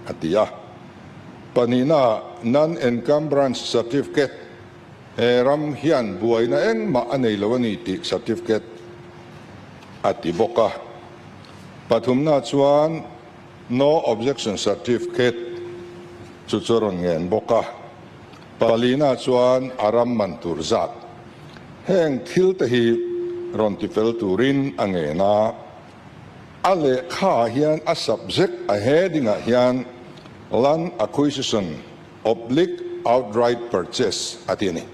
atia panina non encumbrance certificate ram hian buai na eng ma anei lawani ti certificate ati boka pathumna chuan no objection certificate chu choron ngen boka palina chuan aram mantur zat heng thil te hi ron ti fel turin angena ale kha hian a subject a heading a hian land acquisition oblique outright purchase atini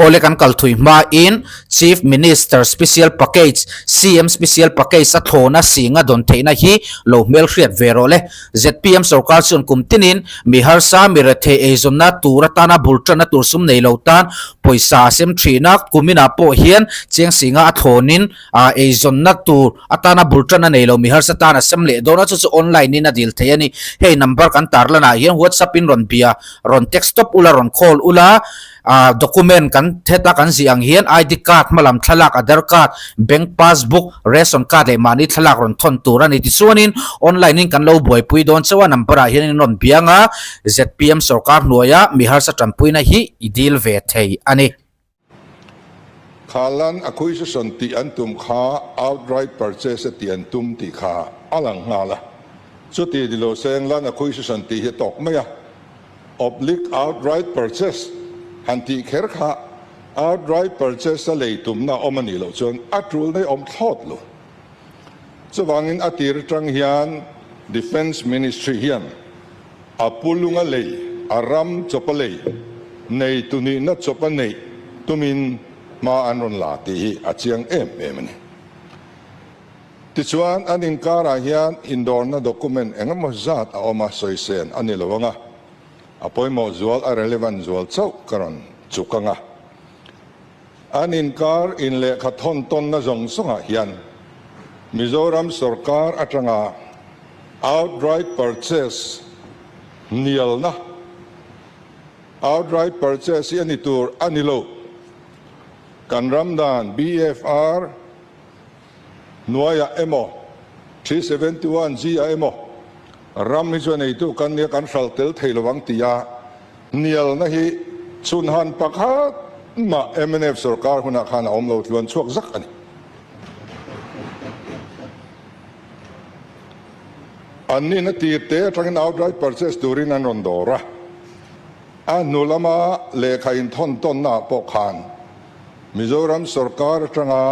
ole kan kalthui ma in chief minister special package cm special package a thona singa don theina hi lo mel hriat verole zpm sarkar chun kumtinin mihar sa mirathe ezonna turatana bultrana tursum nei lotan poisa sem thina kumina po hian cheng singa a thonin a ezonna tur atana bultrana nei lo mihar sa tana semle dona chu online ni na dil theyani hey number kan tarlana hian whatsapp in ron bia ron desktop ula ron call ula document kan theta kan ziang hian id card malam thlak aadhar card bank passbook ration card le mani thlak ron thon turani ti chuanin online in kan lo buai pui don chawa number a hian ron bianga zpm sarkar hnuaia mihar sa tampuina hi idil ve thei ani khalan acquisition ti antum kha outright purchase ti antum ti kha alang ngala chu ti dilo seng lan acquisition ti hi tok maya oblique outright purchase hanti kher kha outright purchase le tum na omani lo chon atrul nei om thot lo chuwangin atir tang hian defense ministry hian apulunga le aram chopale nei tuni na chopane tumin ma anon la ti achiang em ni ti chuan anin kara hian indor na document engamo zat a oma soisen ani lowanga apoy mo zual a relevant zual chau karon chukanga anin kar in le khathon ton na zong songa hian Mizoram sarkar atanga outright purchase nial na outright purchase ani tur anilo kan ramdan bfr nuaya emaw 371 ziah emaw ram mi chuan ei tu kan ne kan hralh tel theilawang tia nial na hi chunhan pakhat ma mnf sarkar huna khana omlo tluan chuak zak ani anni na tirte atangin outright purchase turin an rondora anulama lekhain thon ton na pokhan Mizoram sarkar atanga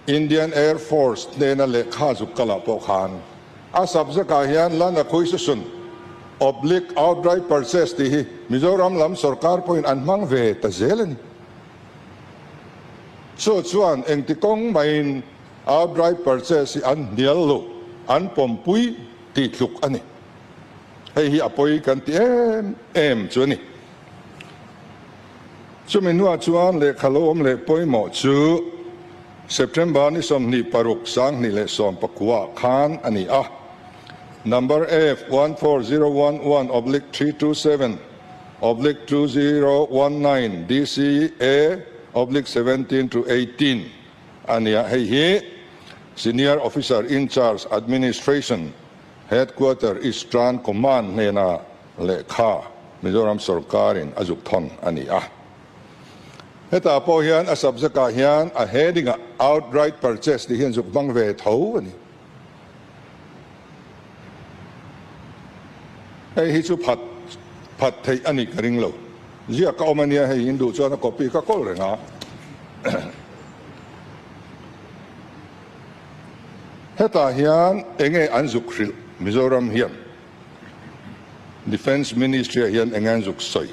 Indian Air Force nena lekha zukala pokhan a subject hian land acquisition oblique outright purchase ti hi Mizoram lam sarkar point an mang ve ta zelani so chuan engtikong main outright purchase an niallo an pompui ti thluk ani hei hi apoi kan ti em chuani chuminua chuan le khalom le poimo chu September ni som ni paruk sang ni le som pakua khan ani a number F 14011/327/2019 DCA /17-18 ania hei hi senior officer in charge administration headquarter Eastern Command nena lekha Mizoram sarkarin azuk thon ani a heta po hian a subject a hian a heading a outright purchase di hian zuk bang ve tho ani hei hi chu phat thei ani karing lo zia ka omania hei hindu chuan a copy ka kol renga heta hian enge anzuk hril Mizoram hian defense ministry hian engan zuk soi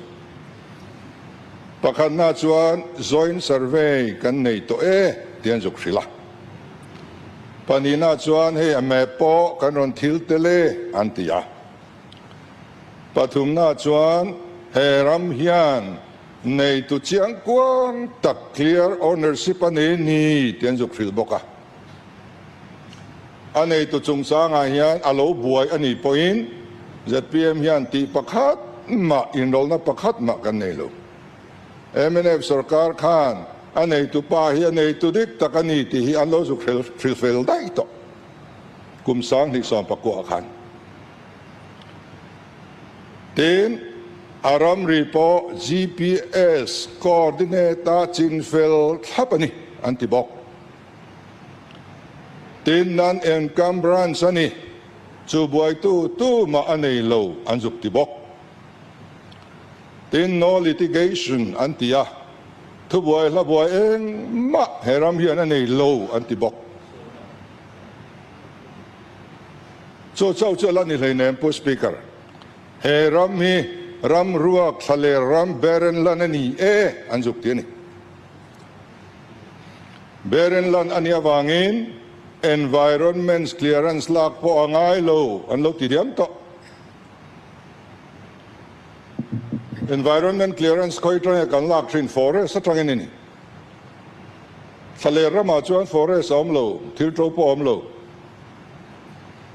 pakhat na chuan joint survey kan nei to tian zuk hrila panina chuan hei ame po kan ron thil tele antia pathumna chuan heram hian nei tu chiang kwang tak clear ownership ani ni tian zuk hril boka anei tu chungsanga hian alo buai ani poin zpm hian ti pakhat ma inrol na pakhat ma kan nei lo mnf sarkar khan anei tu pa hi anei tu dik takani ti hi anlo zu khil fel dai to kum sang ni som pakwa khan tin aram ripo GPS coordinate chin fel thapani antibok tin nan encumbrance ani chu buai tu ma anei lo anjuk tibok tin no litigation antia thu buai la buai eng ma heram hian anei lo antibok cho chau lan ni leinem pu speaker heram hi ram ruak thale ram beren lan ani anjuk tiani beren lan ania wangin environment clearance lak po angai lo an lo ti diam to environment clearance koi tang kan lak thin forest atang ni thale rama chuan forest om lo thil tro po om lo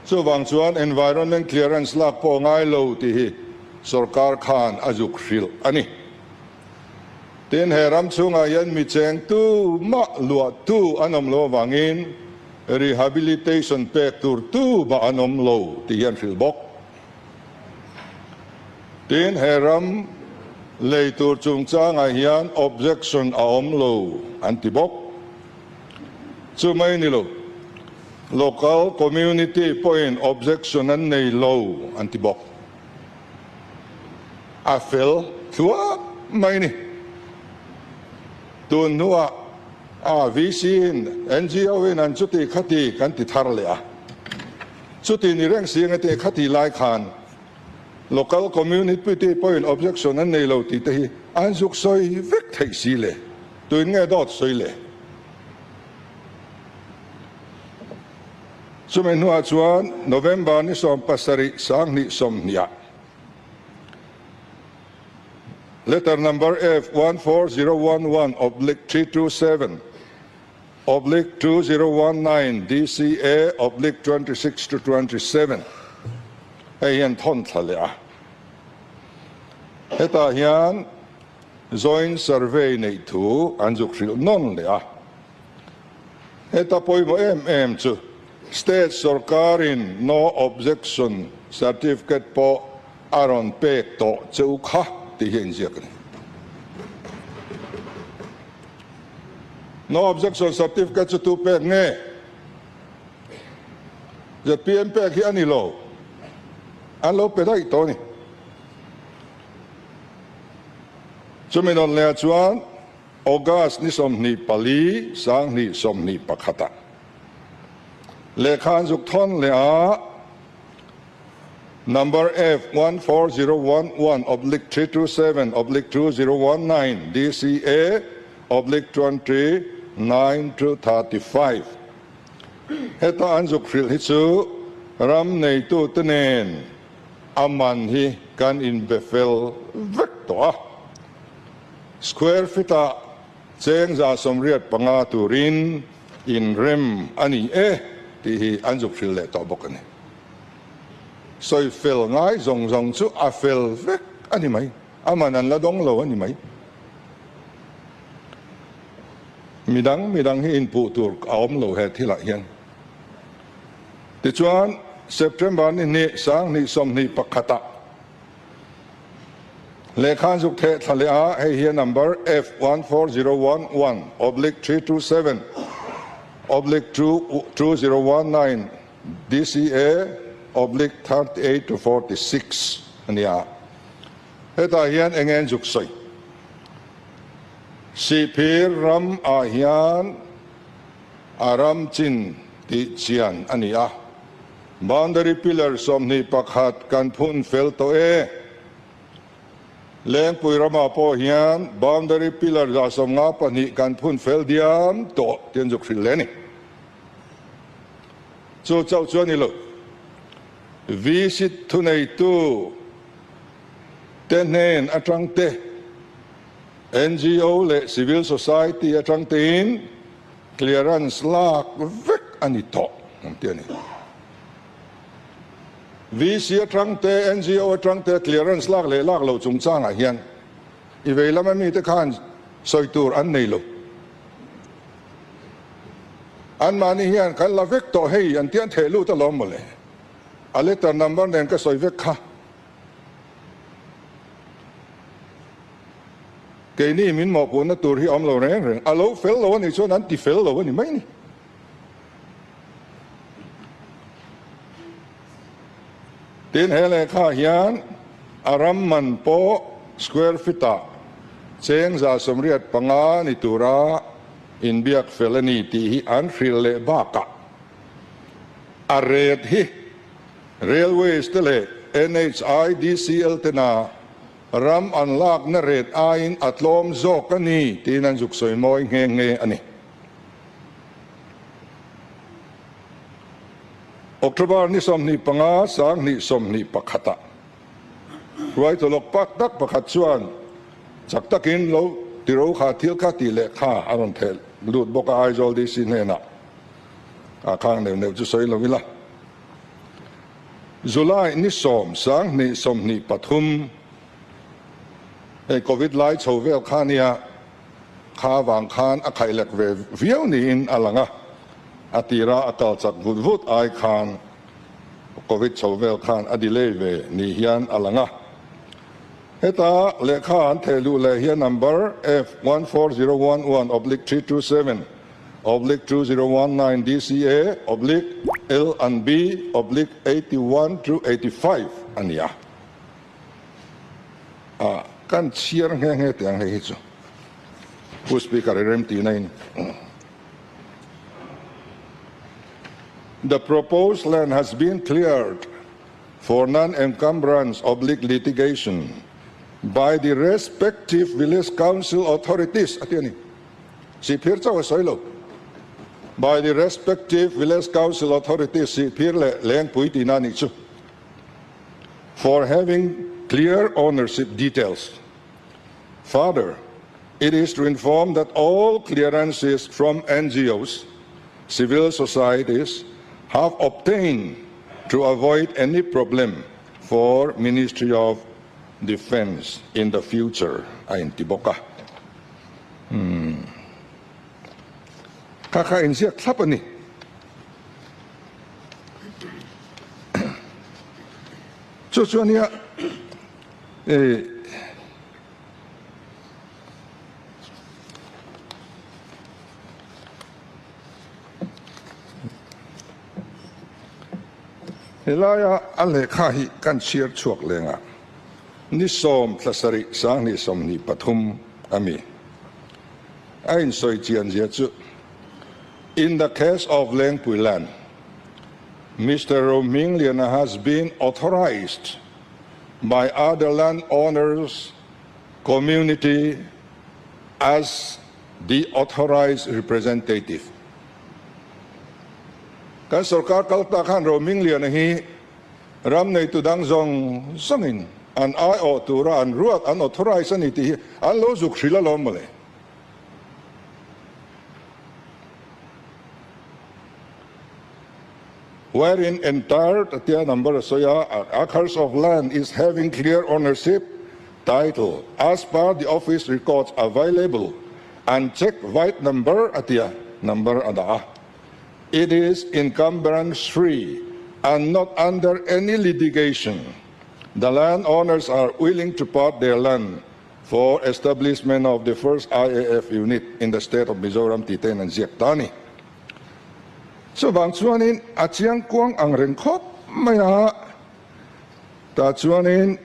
chu wang chuan environment clearance lak po angai lo ti hi sarkar khan ajuk hril ani tin heram chunga yan mi cheng tu ma lua tu anom lo wangin rehabilitation pek tur tu ba anom lo ti yan hril bok tin heram leitur chung changa hian objection a om lo antibok chu mai ni lo local community point objection an nei lo antibok a fel thua mai ni tun nuwa a visin NGO in an chuti khati kan ti thar le a chuti ni reng siang ate khati lai khan local community point objection an nei lo ti te hi an juk soi vek thei si le tuin nge dot soi le sumen nuwa chuan November ni som pasari sang ni som nia letter number F14011/327/2019 DCA/26-27 hian thon thale a heta hian joint survey nei thu anjuk hril non le a heta poimo em chu state sarkarin no objection certificate po aron pek to chu kha ti hian ziak ni no objection certificate chu tu pek nge je pm pek hi ani lo an lo pe dai to ni chuminon le chuan August ni som ni pali sang ni som ni pakhata le khan juk thon le a number F14011/327/2019 DCA/29-35 heta anjuk hril hi chu ram nei tu tenen aman hi kan in befel vek to a square feet a cheng za somriat panga turin in rem ani ti hi anjuk hril le to bok ani soi fel ngai zong chu a fel vek ani mai amanan la dong lo ani mai midang hi input tur aom lo he thila hian ti chuan September ni sang ni som ni pakhata lekhan juk the thale a he number F14011/327/2019 DCA/38-46 ania heta hian engen juk soi si phir ram a hian aram chin ti chian ania boundary pillar som ni pakhat kan phun fel to Lengpui rama po hian boundary pillar za som nga pani kan phun fel diam to tian juk hril le ni chu chau chuan ni lo visit thu nei tu ten nen atang te NGO le civil society atang tin clearance lak vek ani to tian ni VC atang te NGO atang te clearance lak le lak lo chung chang a hian i veilama mi te khan soitur an nei lo an mani hian kan la vek to hei an tian thelu ta lom le a letter number nen ka soi vek kha cái này mình mò cuốn nó tụt hi om lâu reng à lâu phèn lâu này cho nên thì phèn lâu này mấy nè tin hệ lệ khá hiền aram man po square feet à cheng za somriat panga ni tura in biak felani ti hi an hril baka aret hi railways tele NHIDCL tena ram unlock na red ain at lawm zok ani tinan zuksoy mo nge ani October ni som ni panga sang ni som ni pakhata ruai to lok pak tak pakhat chuan chak takin lo tiro kha thil kha ti le kha aron thel lut boka aizol di sin hena a khang ne chu soi lo vila July ni som sang ni som ni pathum COVID lai chovel khania kha wang khan a khai lek ve viau ni in alanga atira atal chak vut ai khan COVID chovel khan adile ve ni hian alanga heta lekha an thelu le hian number F14011/327/2019 DCA /L&B/81 through 85 ania kan chiar nge tiang he chu who speaker rem ti nine the proposed land has been cleared for non-encumbrance /litigation by the respective village council authorities atiani si phir chaw soilo by the respective village council authorities si phir le Lengpui tinani chu for having clear ownership details. Further, it is to inform that all clearances from NGOs, civil societies, have obtained to avoid any problem for Ministry of Defense in the future. Ain tiboka. Kakain siya klapa ni. So niya Hilaya alekhahi kan shir chuak lenga ni som tlasari sang ni som ni pathum ami ain soi chian zia chu in the case of Lengpui land Mr. Roming Liana has been authorized by other landowners community as the authorized representative. Kan sarkar kalta kan Roming Liana hi ram nei tudang zong sangin an ai o tura an ruat an authorized aniti an lo zuk sila lomale. Wherein entire number soya acres of land is having clear ownership title as per the office records available and check white number number ada. It is encumbrance free and not under any litigation. The landowners are willing to part their land for establishment of the first IAF unit in the state of Mizoram, ṭhin and ziah. So bang chuanin achiang kuang ang rengkhop maya ta chuanin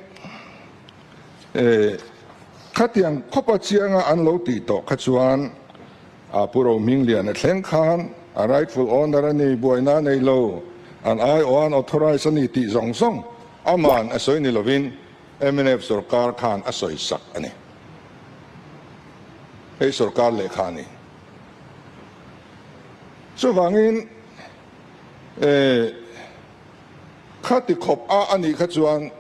khatiang khopa chianga an lo ti to khachuan a puro minglian a thleng khan a rightful owner ani boina nei lo an ai on authorized ani ti zong zong aman asoi ni lovin MNF sarkar khan asoi sak ani ei sarkar le khani so wangin khati khop a ani khachuan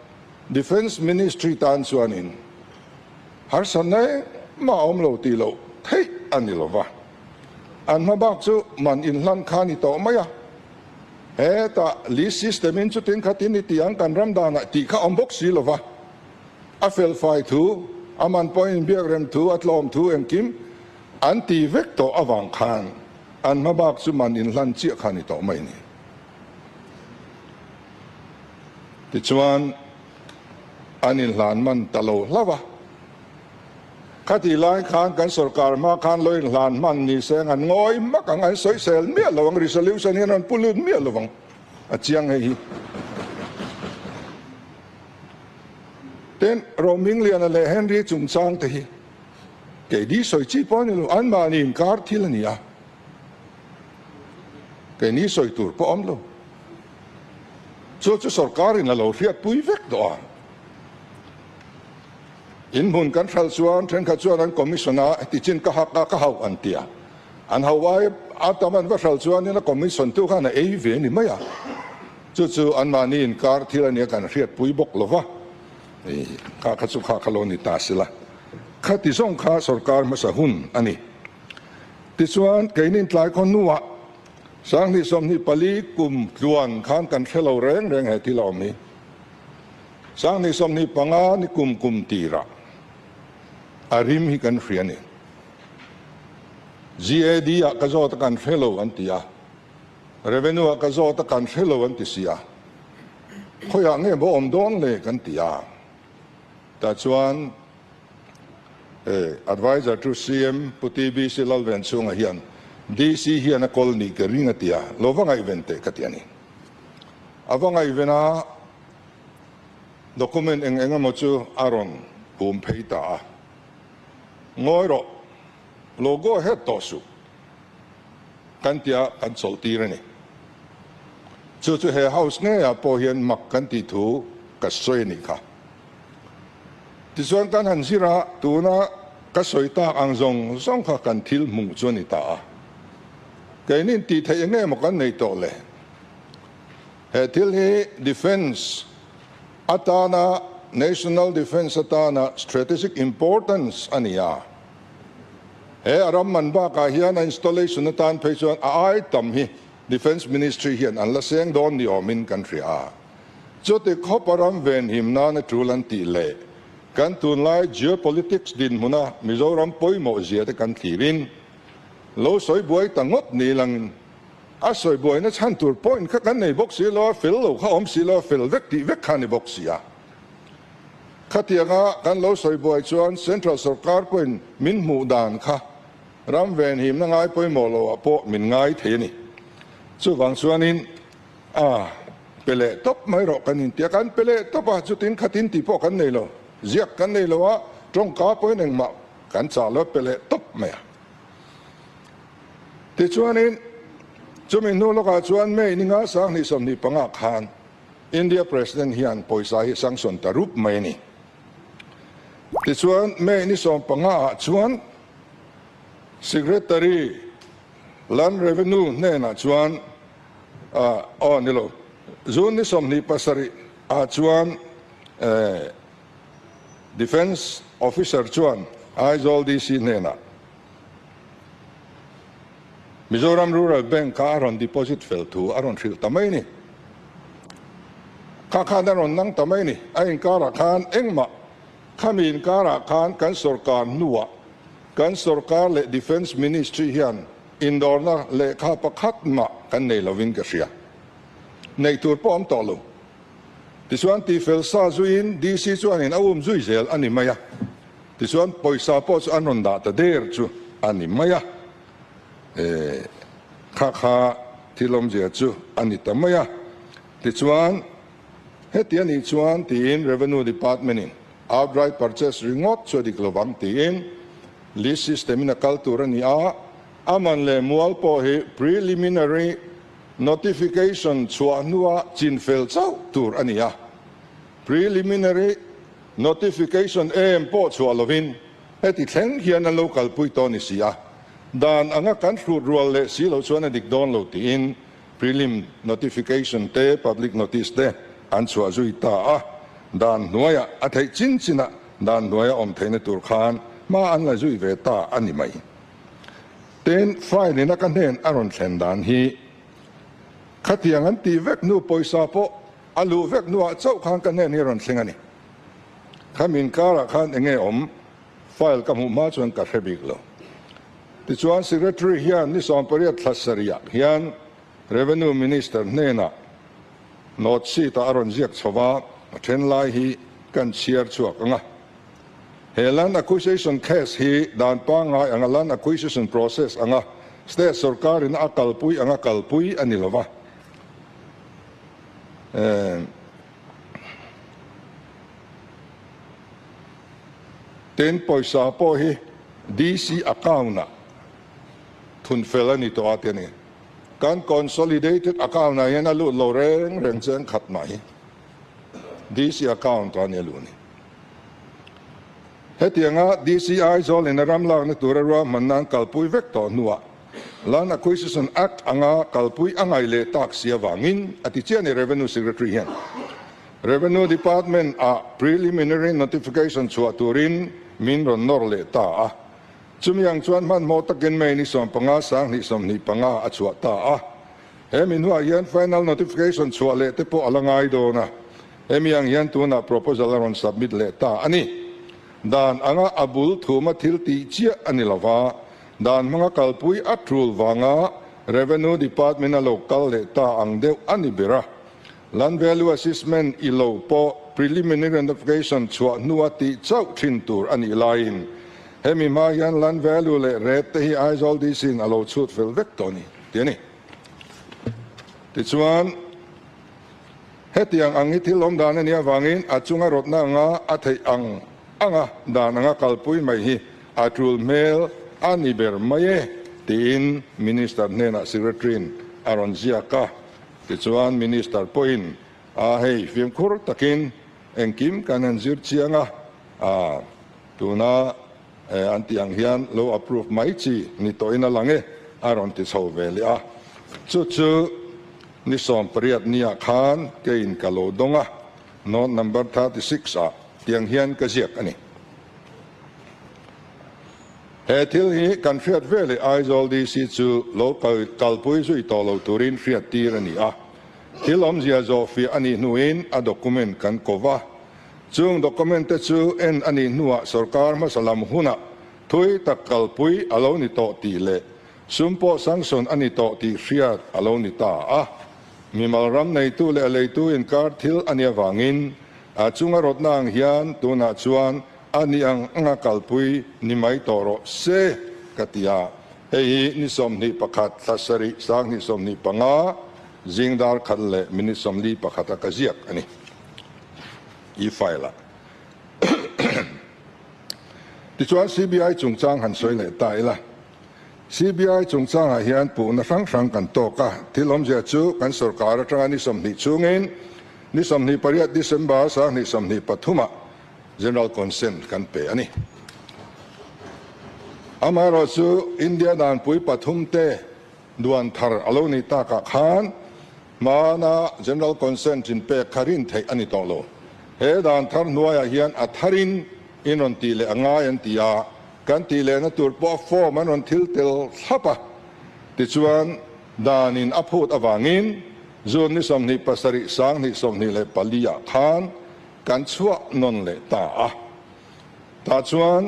defense ministry tan chuanin har sanai ma omlo ti lo theih ani lova an ma bak chu man in hlan khani to maya he ta li system in chu tin khatin ti ang kan ram dana ti kha ombok si lova a fel fai thu aman point biak rem thu at lawm thu em kim anti vector awang khan an ma bak chu man in hlan chi khani to mai ni ti chuan an in hlan man talo lawa khát thì lại khan cái sở cả mà khan lôi làn man ni sẽ ngàn ngồi mắc ang anh Sawisel miết lâu ang resolution hiền anh pulun miết lâu ang chiang hay tên roaming liền là Henry Trung Sang thì cái đi soi chi bao nhiêu anh mà nhìn card thì là gì à cái ní soi tour po om lo cho sở cả là lâu phiệt bui vét đó in mun kan thal chuan then kha chuan an commissiona ti chin ka hau an tia an hawai ataman va thal chuan in a commission tu kha na ei ve ni maya chu an mani in kar thila ne kan riat pui bok lova e ka chu kha khaloni ta sila kha ti song kha sarkar ma sa hun ani ti chuan keinin tlai khon nuwa sang ni som ni pali kum chuan khan kan thelo reng he ti lawm ni sang ni som ni panga ni kum tira arim hi kan friani ziah dia ka zo ta kan fellow antia revenue ka zo ta kan fellow antisia khoya nge bo om don le kan tia ta chuan advisor to CM puti bi silal ven chunga hian DC hian a colony ke ringa tia lovanga evente katiani avanga evena document enga mo chu aron peita ngoi ro logo het tosu kan tia kan solti rani chu he house nge a po hian mak kan ti thu ka soi ni kha ti chuan kan han sira tuna ka soi ta ang zong kha kan thil mu chu ni ta cái nên ti theih nge mo kan nei to le he thil hi defense atana national defense atana strategic importance ania he aram man ba ka hian installation atan phei chuan ai tam hi defense ministry hian an la seng don ni omin country a chote khoparam ven himna na trulan ti le kan tun lai geopolitics din huna mizoram poimo zia te kan thirin lo soi buai tangot ni lang a soi buai na chan tur point kha kan nei box si lo fil lo kha om si lo fil vek ti vek khan ni box ya khatianga kan lo soi buai chuan central sarkar point min mu dan kha ram ven him na ngai poi mo lo po min ngai the ni chu wang chuan in pele top mai ro kan in tia kan pele top a chu tin khatin ti po kan nei lo ziak kan nei lo wa trong ka poi neng ma kan cha lo pele top mai ti chuan in chu min nu lo ka chuan me ni nga sang ni som ni panga khan India president hian poisa hi sanction tarup mai ni ti chuan me ni som panga chuan secretary land revenue ne na chuan ni lo zun ni som ni pasari chuan defense officer chuan all this ne na Mizoram Rural Bank ka aron deposit fel tu aron thil tamai ni ka khan aron nang tamai ni ain kara khan engma khamin kara khan kan sarkar nuwa kan sarkar le defense ministry hian indor na le kha pakhat ma kan nei lovin ka ria nei tur pom to lo ti chuan ti fel sa zuin DC chuan in zui zel ani maya ti chuan poisa po chu anon da ta der chu ani maya kha thilom je chu ani tamaya ti chuan hetian ni chuan tin revenue department in outright purchase ringot chu dik lowam tin list system in culture ni aman le mual po he preliminary notification chuanua chinfel chau tur ania preliminary notification po chualovin heti thleng hian a local puito ni sia dan anga kan thru rual le silo chuan dik don lo ti in prelim notification te public notice te an chua zui ta dan nuaya a thei chin china dan nuaya om theina tur khan ma an la zui ve ta ani mai ten friday na kan hen aron thlen dan hi khatiang an ti vek nu poisa po alu vek nu a chau khan kan hen ron thlengani khamin kara khan enge om file kamu ma chuan ka thebik lo ti chuan secretary hian ni som pariat thlasaria hian revenue minister nena not si ta aron ziak chowa then lai hi kan chiar chuak anga he land acquisition case hi dan pa ngai anga land acquisition process anga state sarkar in akalpui anga kalpui anilova ten poisa po hi DC account na thun felani to atene kan consolidated account na yan alu lo reng chen khat mai DC account an yalu ni hetianga DCI zol in ramlang na turarwa manang kalpui vector nuwa land acquisition act anga kalpui angai le tax ya wangin atichian revenue secretary yan revenue department a preliminary notification chuaturin min ron norle ta a chumyang chuan man mo takin mai ni som panga sang ni som ni panga a chua ta a hemin huwa yan final notification chua le te po alangai do na hemiang yan tu na proposal ron submit le ta ani dan anga abul thuma thil ti chia anilawa dan mga kalpui atrul wanga revenue department a local le ta ang deu anibira land value assessment ilo po preliminary notification chua nuati chau thintur ani lain hemi ma yan land value le rate hi eyes all this in alo chut fel vectoni tiani ti chuan hetiang ang ithilom dan ania wangin achunga rotna nga athei ang anga dan anga kalpui mai hi atrul mail aniber maye tin minister nena secretary aron ziah ka ti chuan minister poin a hei film khur takin engkim kanan zir chianga tuna antiang hian lo approve mai chi ni toina lange aron ti chhoveli a chu ni som priat nia khan kein kalodonga note number 36 a tiang hian ka ziak ani he thil hi kan fiat vele eyes all this chu lo kalpui zui to lo turin fiat tir ani a thilom zia zo fi ani nuin a document kan kova chung document te chu en ani nuwa sarkar ma salam huna thui tak kalpui alo ni to ti le sumpo sanction ani to ti fiat alo ni ta a mimal ram nei tu le tu in kar thil ani wangin a chunga rotna ang hian tuna chuan ani ang anga kalpui ni mai toro se katia hei ni som ni pakhat thasari sang ni som ni panga zingdar khalle mini som li pakhata kaziak ani i file ti chuan CBI chungchang han soi le ta ila CBI chungchang a hian pu na sang kan to ka thilom je chu kan sarkar atanga ni som ni chungin ni som ni pariat December sa ni som ni pathuma general consent kan pe ani amaro chu India dan pui pathum te duan thar alo ni ta ka khan mana general consent in pe kharin thei ani to lo he dan thar nuaya hian a tharin inon ti le anga yan tia kan ti le na tur po fo manon thil tel thapa ti chuan danin aphut awangin zon ni som ni pasari sang ni som ni le palia khan kan chua non le ta a ta chuan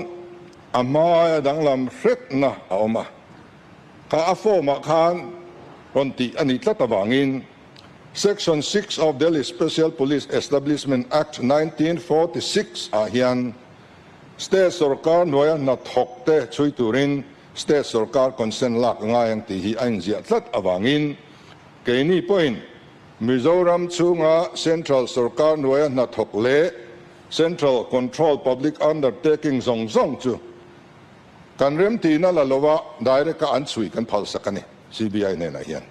amaya danglam hret na aoma ka afo ma khan ronti ani tlatawangin Section 6 of Delhi Special Police Establishment Act 1946 a hian state sarkar noya na thokte chuiturin state sarkar consent lak ngayang ti hi ang zia tlat awangin keini point Mizoram chunga central sarkar noya na thokle central control public undertaking zong chu kan rem ti na lalowa direct ka ansui kan phal sakani CBI ne na hian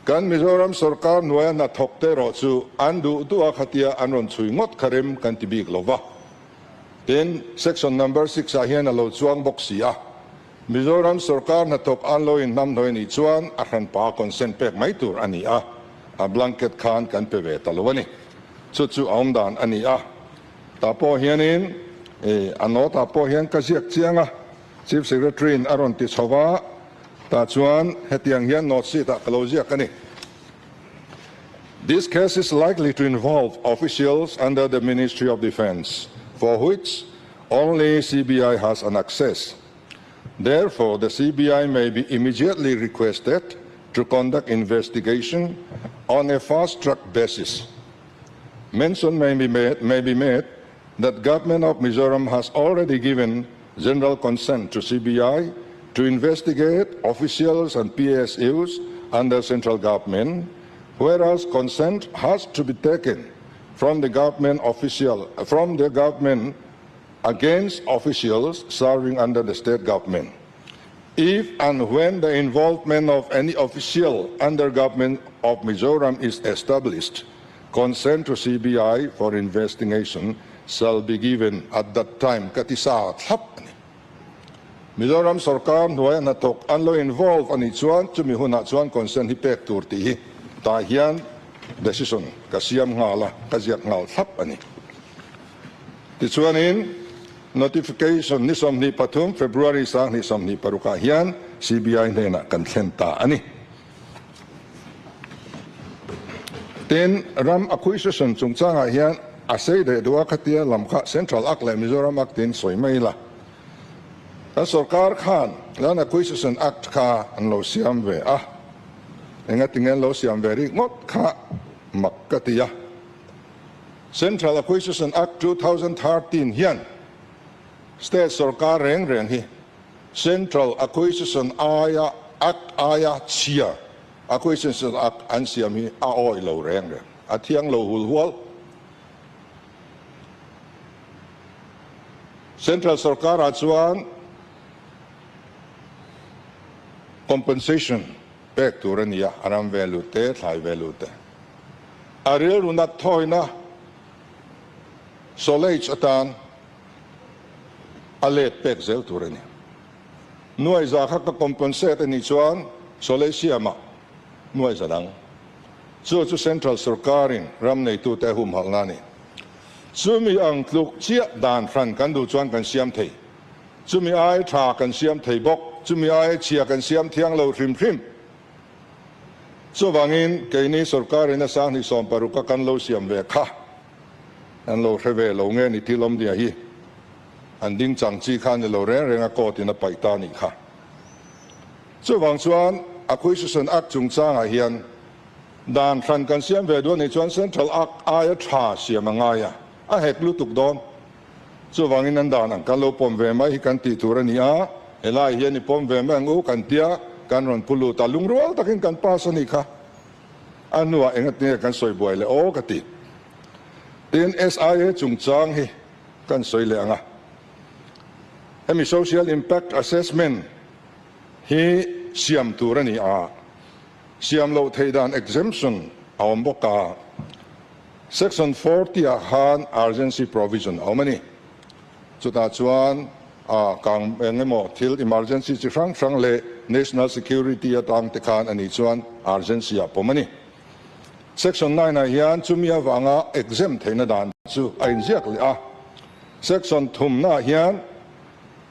kan Mizoram sarkar noya na thokte ro chu andu tu a khatia anon chui ngot kharem kan tibik lova then section number 6 a hian alo chuang boxia Mizoram sarkar na thok anlo in nam noi ni chuan a khan pa consent pek mai tur ani a blanket khan kan pe ve talowani chu aumdan ani a ta po hianin anota po hian ka ziak chianga chief secretary in aron ti chowa ta chuan hetiang hian not si ta closure kani this case is likely to involve officials under the Ministry of Defense for which only CBI has an access. Therefore, the CBI may be immediately requested to conduct investigation on a fast-track basis. Mention may be made that government of Mizoram has already given general consent to CBI to investigate officials and PSUs under central government, whereas consent has to be taken from the government against officials serving under the state government. If and when the involvement of any official under government of Mizoram is established, consent to CBI for investigation shall be given at that time. Katisa thap Mizoram Sarkar Noy Natok Anlo involved ani chuan chumi huna chuan consent hi pek tur ti hi ta hian decision kasiam ngala kaziak ngal thap ani. Ti chuan in notification ni somni pathum February sang ni somni paruka hian CBI nena kan thenta ani. Then ram acquisition chungchanga hian asei de dua khatia lamkha central akle Mizoram aktin soimaila. Ka sarkar khan lan acquisition act kha anlo siam ve engatingan lo siam ve ri ngot kha makkatia. Central Acquisition Act 2013 hian state sarkar reng hi Central Acquisition Act aya chia acquisition act an siam hi a oi lo reng a thiang lo hulhual Central Sarkar a chuan compensation pek turania aram value te thlai value te aril runat thoina solage atan alet pek zel turani nuai za kha ka compensate ni chuan solage siama nuai zadang chu Central Sarkarin ram nei tu te hum halnani chumi ang tluk chia dan fran kan du chuan kan siam thei chumi ai tha kan siam thei bok chumi ai chia kan siam thiang lo hrim so wangin keini sarkar ina sang ni som paruka kan lo siam ve kha an lo reve lo nge ni tilom dia hi an ding chang chi khan lo reng a ko tina paita ni kha so wang chuan acquisition act chung chang a hian dan than kan siam ve do ni chuan central act aya tha siam angaya a hek lu tuk don so wangin an dan an kan lo pom ve mai kan ti turani a elai hian ni pom ve ma ngu kan tia kan ron pulu ta lungrual takin kan pasani kha anua engat ne kan soi boile o kati tin SIA chungchang hi kan soi le anga hemi social impact assessment hi siam turani a siam lo theidan exemption awm boka section 40 a han urgency provision awmani chuta chuan kang emaw thil emergency chi frang le national security atang te khan ani chuan urgency a pomani section 9 a hian chumia wanga exempt theina dan chu a inziak le a section thumna hian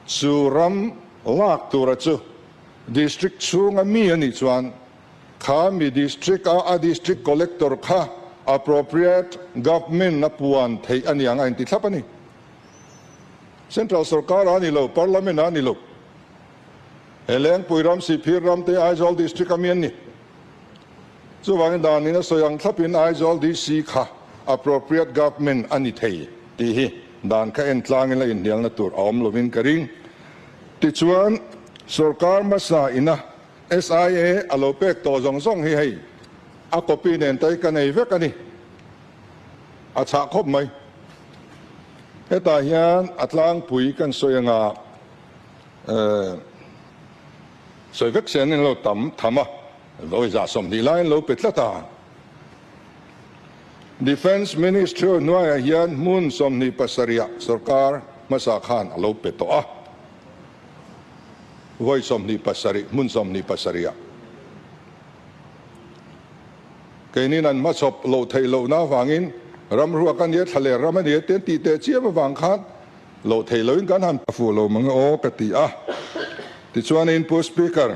chu ram lak tura chu district chunga mi ani chuan kha mi district a district collector kha appropriate government na puan thei ani anga inti thlapani Central Sarkar ani lo parliament ani lo Lengpui ram si phir ram te Aizol district amian ni so wang dan ni na soyang thlapin Aizol DC kha appropriate government ani thei ti hi dan kha en tlang la in hial na tur awm lovin karing ti chuan sarkar masa ina SIA alopek to zong zong hi hei a copy nen tai ka nei vek ani a cha khop mai heta hian atlang pui kan soyanga soi vek sen lo tam thama lo za som ni line lo petlata defense ministry noya hian mun som ni pasaria sarkar masa khan lo peto a voi som ni pasari mun som ni pasaria keinin an ma chop lo thei lo na wangin ram ruwa kan ye thale ram ani te ti te chia wang khan lo thei lo in kan han fu lo mang o peti a ti chuan in post speaker